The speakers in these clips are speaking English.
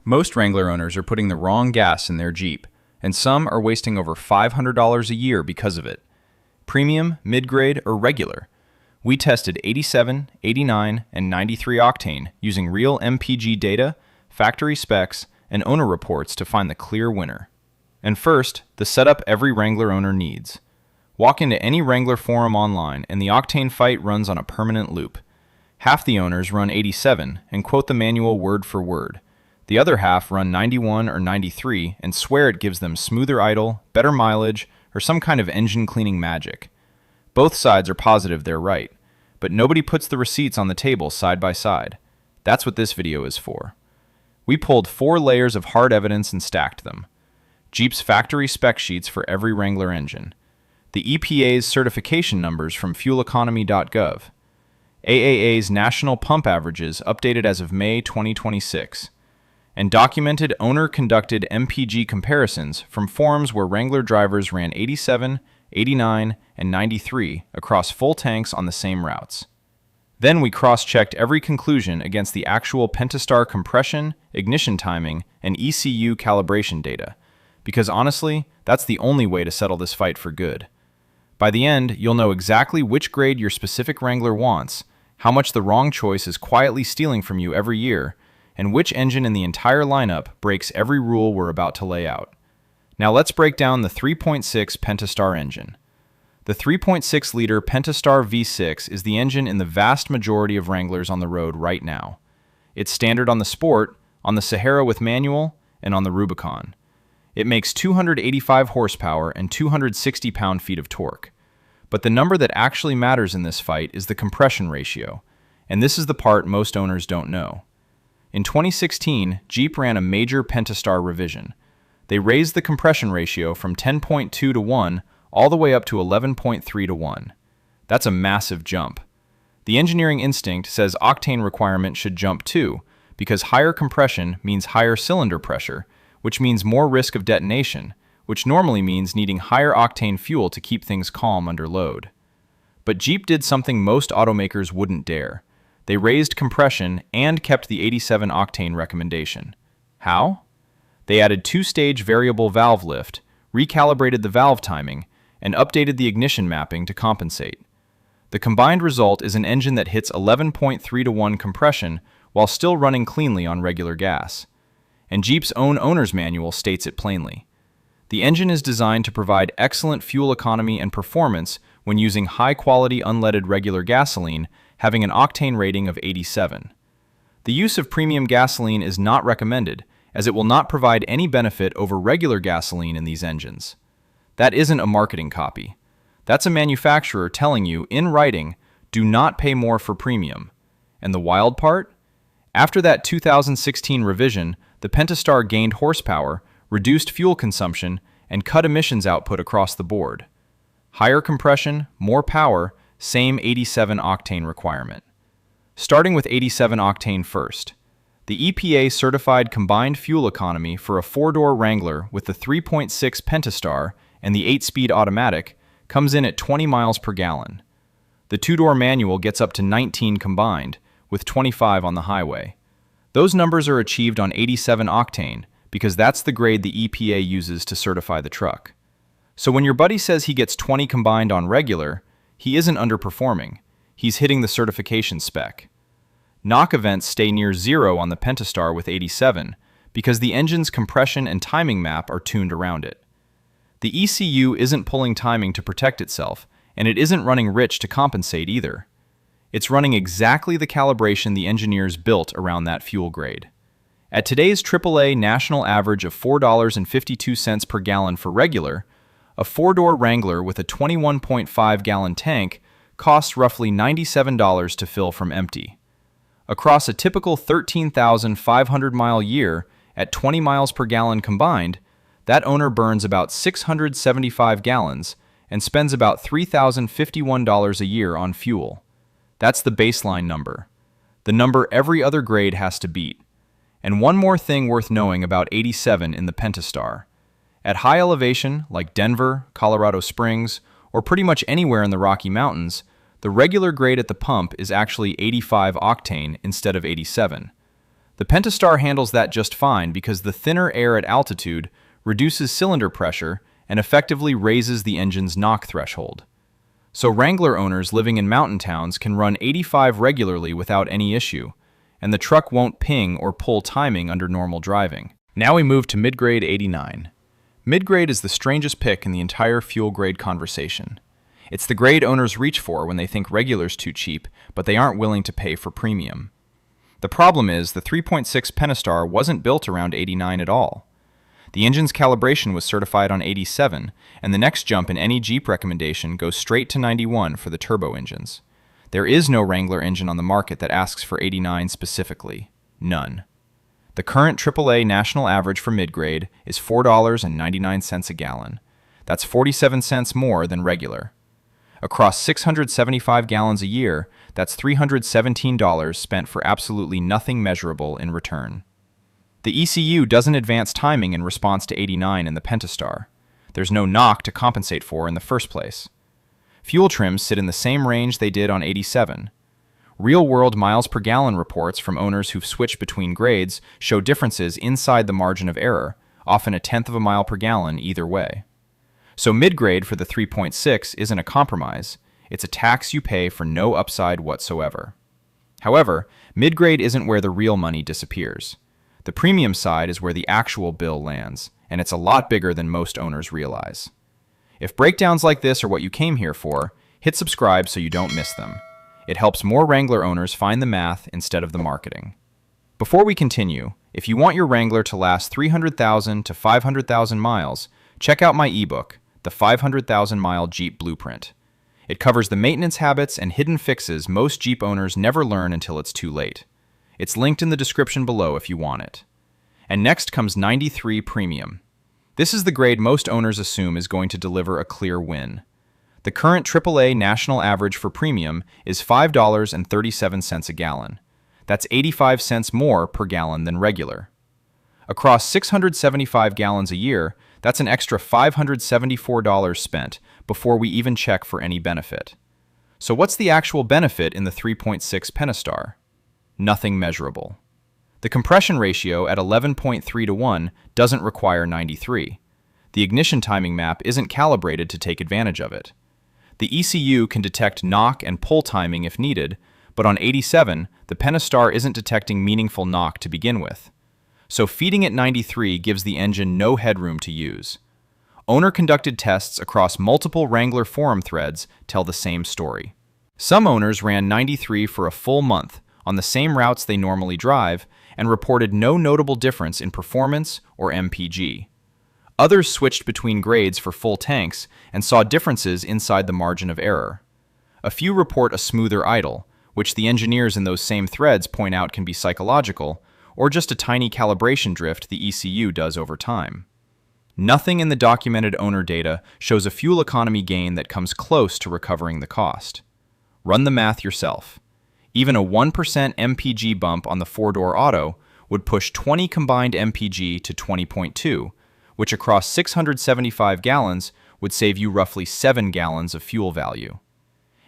Most Wrangler owners are putting the wrong gas in their Jeep, and some are wasting over $500 a year because of it. Premium, mid-grade, or regular? We tested 87, 89, and 93 octane using real MPG data, factory specs, and owner reports to find the clear winner. And first, the setup every Wrangler owner needs. Walk into any Wrangler forum online and the octane fight runs on a permanent loop. Half the owners run 87 and quote the manual word for word. The other half run 91 or 93 and swear it gives them smoother idle, better mileage, or some kind of engine cleaning magic. Both sides are positive they're right, but nobody puts the receipts on the table side by side. That's what this video is for. We pulled 4 layers of hard evidence and stacked them. Jeep's factory spec sheets for every Wrangler engine. The EPA's certification numbers from fueleconomy.gov. AAA's national pump averages updated as of May 2026. And documented owner-conducted MPG comparisons from forums where Wrangler drivers ran 87, 89, and 93 across full tanks on the same routes. Then we cross-checked every conclusion against the actual Pentastar compression, ignition timing, and ECU calibration data, because honestly, that's the only way to settle this fight for good. By the end, you'll know exactly which grade your specific Wrangler wants, how much the wrong choice is quietly stealing from you every year, and which engine in the entire lineup breaks every rule we're about to lay out. Now let's break down the 3.6 Pentastar engine. The 3.6-liter Pentastar V6 is the engine in the vast majority of Wranglers on the road right now. It's standard on the Sport, on the Sahara with manual, and on the Rubicon. It makes 285 horsepower and 260 pound-feet of torque. But the number that actually matters in this fight is the compression ratio, and this is the part most owners don't know. In 2016, Jeep ran a major Pentastar revision. They raised the compression ratio from 10.2 to 1 all the way up to 11.3 to 1. That's a massive jump. The engineering instinct says octane requirement should jump too, because higher compression means higher cylinder pressure, which means more risk of detonation, which normally means needing higher octane fuel to keep things calm under load. But Jeep did something most automakers wouldn't dare. They raised compression and kept the 87 octane recommendation. How? They added 2-stage variable valve lift, recalibrated the valve timing, and updated the ignition mapping to compensate. The combined result is an engine that hits 11.3 to 1 compression while still running cleanly on regular gas. And Jeep's own owner's manual states it plainly. The engine is designed to provide excellent fuel economy and performance when using high-quality unleaded regular gasoline having an octane rating of 87. The use of premium gasoline is not recommended, as it will not provide any benefit over regular gasoline in these engines. That isn't a marketing copy. That's a manufacturer telling you, in writing, do not pay more for premium. And the wild part? After that 2016 revision, the Pentastar gained horsepower, reduced fuel consumption, and cut emissions output across the board. Higher compression, more power, same 87 octane requirement. Starting with 87 octane first. The EPA certified combined fuel economy for a 4-door Wrangler with the 3.6 Pentastar and the 8-speed automatic comes in at 20 miles per gallon. The 2-door manual gets up to 19 combined, with 25 on the highway. Those numbers are achieved on 87 octane because that's the grade the EPA uses to certify the truck. So when your buddy says he gets 20 combined on regular, he isn't underperforming. He's hitting the certification spec. Knock events stay near 0 on the Pentastar with 87 because the engine's compression and timing map are tuned around it. The ECU isn't pulling timing to protect itself, and it isn't running rich to compensate either. It's running exactly the calibration the engineers built around that fuel grade. At today's AAA national average of $4.52 per gallon for regular, a 4-door Wrangler with a 21.5-gallon tank costs roughly $97 to fill from empty. Across a typical 13,500-mile year at 20 miles per gallon combined, that owner burns about 675 gallons and spends about $3,051 a year on fuel. That's the baseline number. The number every other grade has to beat. And one more thing worth knowing about 87 in the Pentastar. At high elevation, like Denver, Colorado Springs, or pretty much anywhere in the Rocky Mountains, the regular grade at the pump is actually 85 octane instead of 87. The Pentastar handles that just fine because the thinner air at altitude reduces cylinder pressure and effectively raises the engine's knock threshold. So Wrangler owners living in mountain towns can run 85 regularly without any issue, and the truck won't ping or pull timing under normal driving. Now we move to mid-grade 89. Mid-grade is the strangest pick in the entire fuel grade conversation. It's the grade owners reach for when they think regular's too cheap, but they aren't willing to pay for premium. The problem is the 3.6 Pentastar wasn't built around 89 at all. The engine's calibration was certified on 87, and the next jump in any Jeep recommendation goes straight to 91 for the turbo engines. There is no Wrangler engine on the market that asks for 89 specifically. None. The current AAA national average for mid-grade is $4.99 a gallon. That's 47 cents more than regular. Across 675 gallons a year, that's $317 spent for absolutely nothing measurable in return. The ECU doesn't advance timing in response to 89 in the Pentastar. There's no knock to compensate for in the first place. Fuel trims sit in the same range they did on 87. Real-world miles per gallon reports from owners who've switched between grades show differences inside the margin of error, often a tenth of a mile per gallon either way. So mid-grade for the 3.6 isn't a compromise, it's a tax you pay for no upside whatsoever. However, mid-grade isn't where the real money disappears. The premium side is where the actual bill lands, and it's a lot bigger than most owners realize. If breakdowns like this are what you came here for, hit subscribe so you don't miss them. It helps more Wrangler owners find the math instead of the marketing. Before we continue, if you want your Wrangler to last 300,000 to 500,000 miles, check out my ebook, The 500,000 Mile Jeep Blueprint. It covers the maintenance habits and hidden fixes most Jeep owners never learn until it's too late. It's linked in the description below if you want it. And next comes 93 Premium. This is the grade most owners assume is going to deliver a clear win. The current AAA national average for premium is $5.37 a gallon. That's 85 cents more per gallon than regular. Across 675 gallons a year, that's an extra $574 spent before we even check for any benefit. So what's the actual benefit in the 3.6 Pentastar? Nothing measurable. The compression ratio at 11.3 to 1 doesn't require 93. The ignition timing map isn't calibrated to take advantage of it. The ECU can detect knock and pull timing if needed, but on 87, the Pentastar isn't detecting meaningful knock to begin with. So feeding at 93 gives the engine no headroom to use. Owner-conducted tests across multiple Wrangler forum threads tell the same story. Some owners ran 93 for a full month on the same routes they normally drive and reported no notable difference in performance or MPG. Others switched between grades for full tanks and saw differences inside the margin of error. A few report a smoother idle, which the engineers in those same threads point out can be psychological, or just a tiny calibration drift the ECU does over time. Nothing in the documented owner data shows a fuel economy gain that comes close to recovering the cost. Run the math yourself. Even a 1% MPG bump on the four-door auto would push 20 combined MPG to 20.2, which across 675 gallons would save you roughly 7 gallons of fuel value.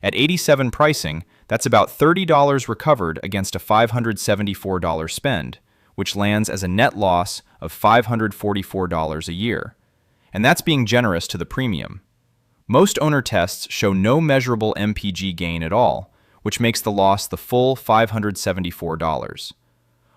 At 87 pricing, that's about $30 recovered against a $574 spend, which lands as a net loss of $544 a year. And that's being generous to the premium. Most owner tests show no measurable MPG gain at all, which makes the loss the full $574.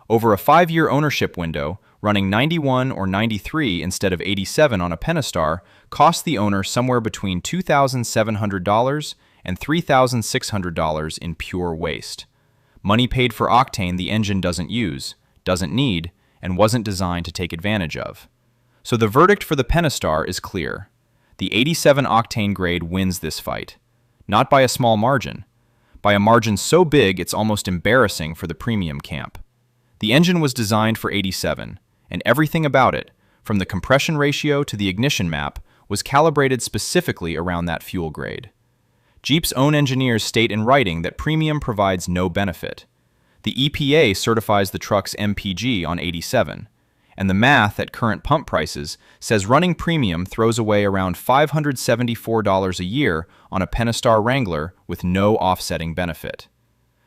Over a 5-year ownership window, running 91 or 93 instead of 87 on a Pentastar costs the owner somewhere between $2,700 and $3,600 in pure waste. Money paid for Octane the engine doesn't use, doesn't need, and wasn't designed to take advantage of. So the verdict for the Pentastar is clear. The 87 Octane grade wins this fight. Not by a small margin. By a margin so big it's almost embarrassing for the premium camp. The engine was designed for 87, and everything about it, from the compression ratio to the ignition map, was calibrated specifically around that fuel grade. Jeep's own engineers state in writing that premium provides no benefit. The EPA certifies the truck's MPG on 87, and the math at current pump prices says running premium throws away around $574 a year on a Pentastar Wrangler with no offsetting benefit.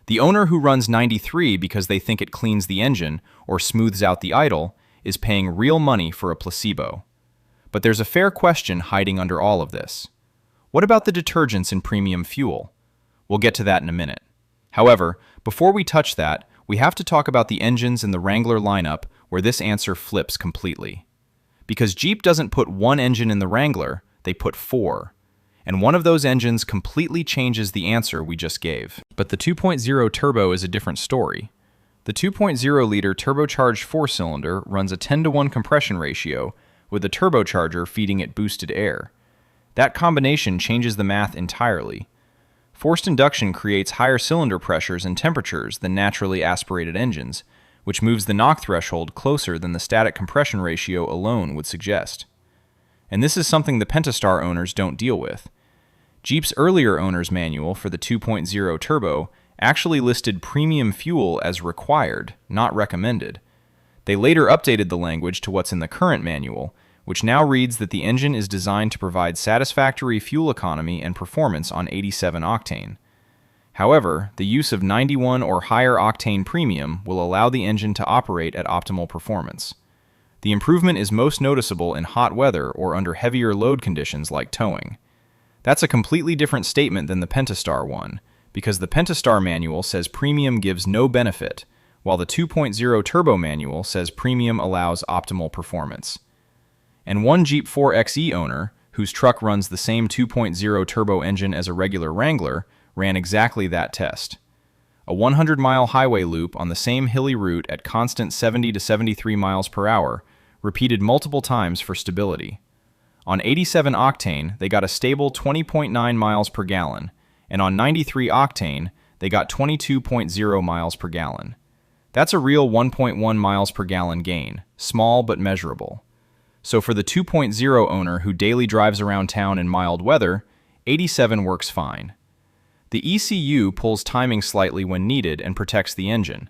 The owner who runs 93 because they think it cleans the engine or smooths out the idle is paying real money for a placebo. But there's a fair question hiding under all of this. What about the detergents in premium fuel? We'll get to that in a minute. However, before we touch that, we have to talk about the engines in the Wrangler lineup where this answer flips completely. Because Jeep doesn't put one engine in the Wrangler, they put four. And one of those engines completely changes the answer we just gave. But the 2.0 turbo is a different story. The 2.0-liter turbocharged four-cylinder runs a 10-to-1 compression ratio with a turbocharger feeding it boosted air. That combination changes the math entirely. Forced induction creates higher cylinder pressures and temperatures than naturally aspirated engines, which moves the knock threshold closer than the static compression ratio alone would suggest. And this is something the Pentastar owners don't deal with. Jeep's earlier owner's manual for the 2.0 turbo actually listed premium fuel as required, not recommended. They later updated the language to what's in the current manual, which now reads that the engine is designed to provide satisfactory fuel economy and performance on 87 octane. However, the use of 91 or higher octane premium will allow the engine to operate at optimal performance. The improvement is most noticeable in hot weather or under heavier load conditions like towing. That's a completely different statement than the Pentastar one, because the Pentastar manual says premium gives no benefit, while the 2.0 turbo manual says premium allows optimal performance. And one Jeep 4xe owner, whose truck runs the same 2.0 turbo engine as a regular Wrangler, ran exactly that test. A 100-mile highway loop on the same hilly route at constant 70 to 73 miles per hour, repeated multiple times for stability. On 87 octane, they got a stable 20.9 miles per gallon, and on 93 octane, they got 22.0 miles per gallon. That's a real 1.1 miles per gallon gain, small but measurable. So for the 2.0 owner who daily drives around town in mild weather, 87 works fine. The ECU pulls timing slightly when needed and protects the engine.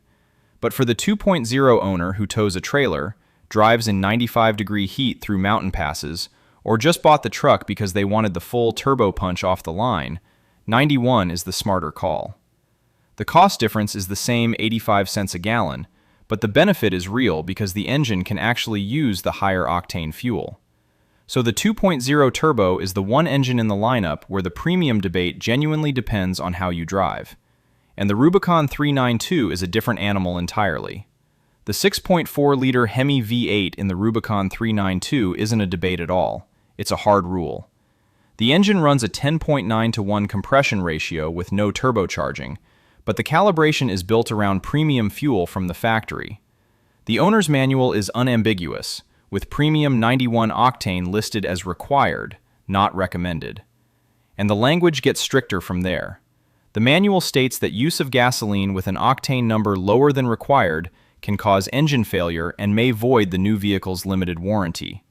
But for the 2.0 owner who tows a trailer, drives in 95-degree heat through mountain passes, or just bought the truck because they wanted the full turbo punch off the line, 91 is the smarter call. The cost difference is the same 85 cents a gallon, but the benefit is real because the engine can actually use the higher octane fuel. So the 2.0 turbo is the one engine in the lineup where the premium debate genuinely depends on how you drive. And the Rubicon 392 is a different animal entirely. The 6.4-liter Hemi V8 in the Rubicon 392 isn't a debate at all. It's a hard rule. The engine runs a 10.9-to-1 compression ratio with no turbocharging, but the calibration is built around premium fuel from the factory. The owner's manual is unambiguous, with premium 91 octane listed as required, not recommended. And the language gets stricter from there. The manual states that use of gasoline with an octane number lower than required can cause engine failure and may void the new vehicle's limited warranty.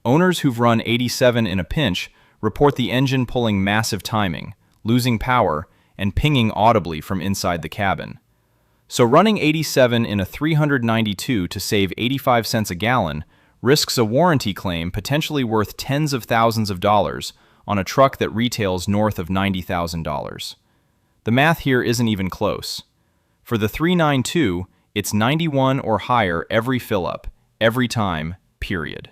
Owners who've run 87 in a pinch report the engine pulling massive timing, losing power, and pinging audibly from inside the cabin. So running 87 in a 392 to save 85 cents a gallon risks a warranty claim potentially worth tens of thousands of dollars on a truck that retails north of $90,000. The math here isn't even close. For the 392, it's 91 or higher every fill-up, every time, period.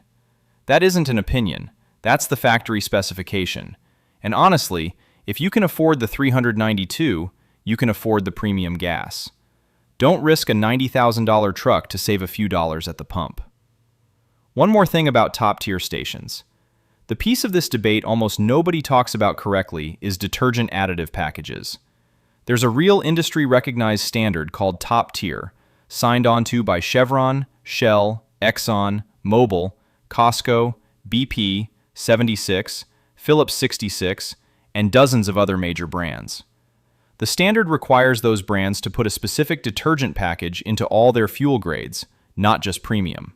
That isn't an opinion. That's the factory specification. And honestly, if you can afford the 392, you can afford the premium gas. Don't risk a $90,000 truck to save a few dollars at the pump. One more thing about top-tier stations. The piece of this debate almost nobody talks about correctly is detergent additive packages. There's a real industry-recognized standard called top tier, signed onto by Chevron, Shell, Exxon, Mobil, Costco, BP, 76, Phillips 66, and dozens of other major brands. The standard requires those brands to put a specific detergent package into all their fuel grades, not just premium.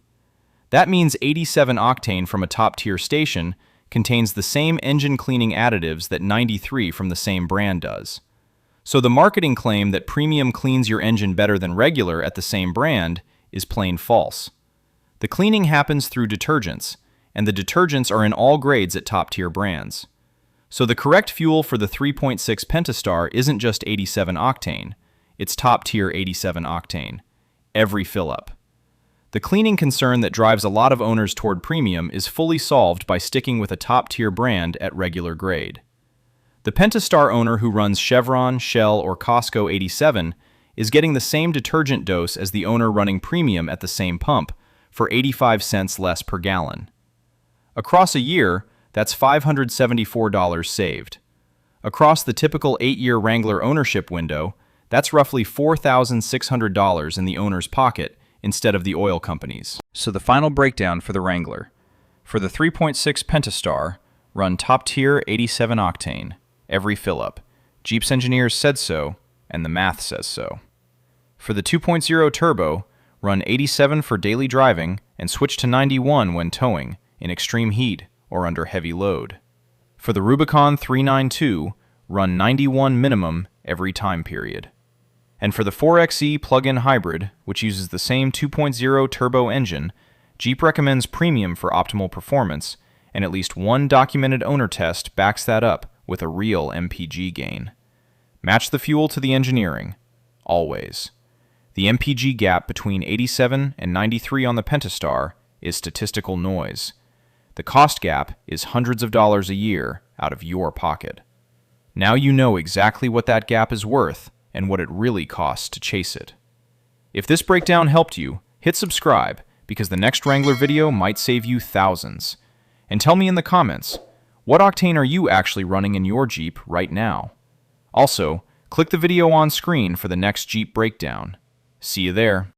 That means 87 octane from a top-tier station contains the same engine cleaning additives that 93 from the same brand does. So the marketing claim that premium cleans your engine better than regular at the same brand is plain false. The cleaning happens through detergents, and the detergents are in all grades at top-tier brands. So the correct fuel for the 3.6 Pentastar isn't just 87 octane, It's top-tier 87 octane. Every fill-up. The cleaning concern that drives a lot of owners toward premium is fully solved by sticking with a top-tier brand at regular grade. The Pentastar owner who runs Chevron, Shell, or Costco 87 is getting the same detergent dose as the owner running premium at the same pump for 85 cents less per gallon. Across a year, that's $574 saved. Across the typical 8-year Wrangler ownership window, that's roughly $4,600 in the owner's pocket instead of the oil company's. So the final breakdown for the Wrangler. For the 3.6 Pentastar, run top-tier 87 octane, every fill-up. Jeep's engineers said so, and the math says so. For the 2.0 turbo, run 87 for daily driving and switch to 91 when towing, in extreme heat or under heavy load. For the Rubicon 392, run 91 minimum every time period. And for the 4xe plug-in hybrid, which uses the same 2.0 turbo engine, Jeep recommends premium for optimal performance, and at least one documented owner test backs that up with a real MPG gain. Match the fuel to the engineering, always. The MPG gap between 87 and 93 on the Pentastar is statistical noise. The cost gap is hundreds of dollars a year out of your pocket. Now you know exactly what that gap is worth and what it really costs to chase it. If this breakdown helped you, hit subscribe because the next Wrangler video might save you thousands. And tell me in the comments, what octane are you actually running in your Jeep right now? Also, click the video on screen for the next Jeep breakdown. See you there.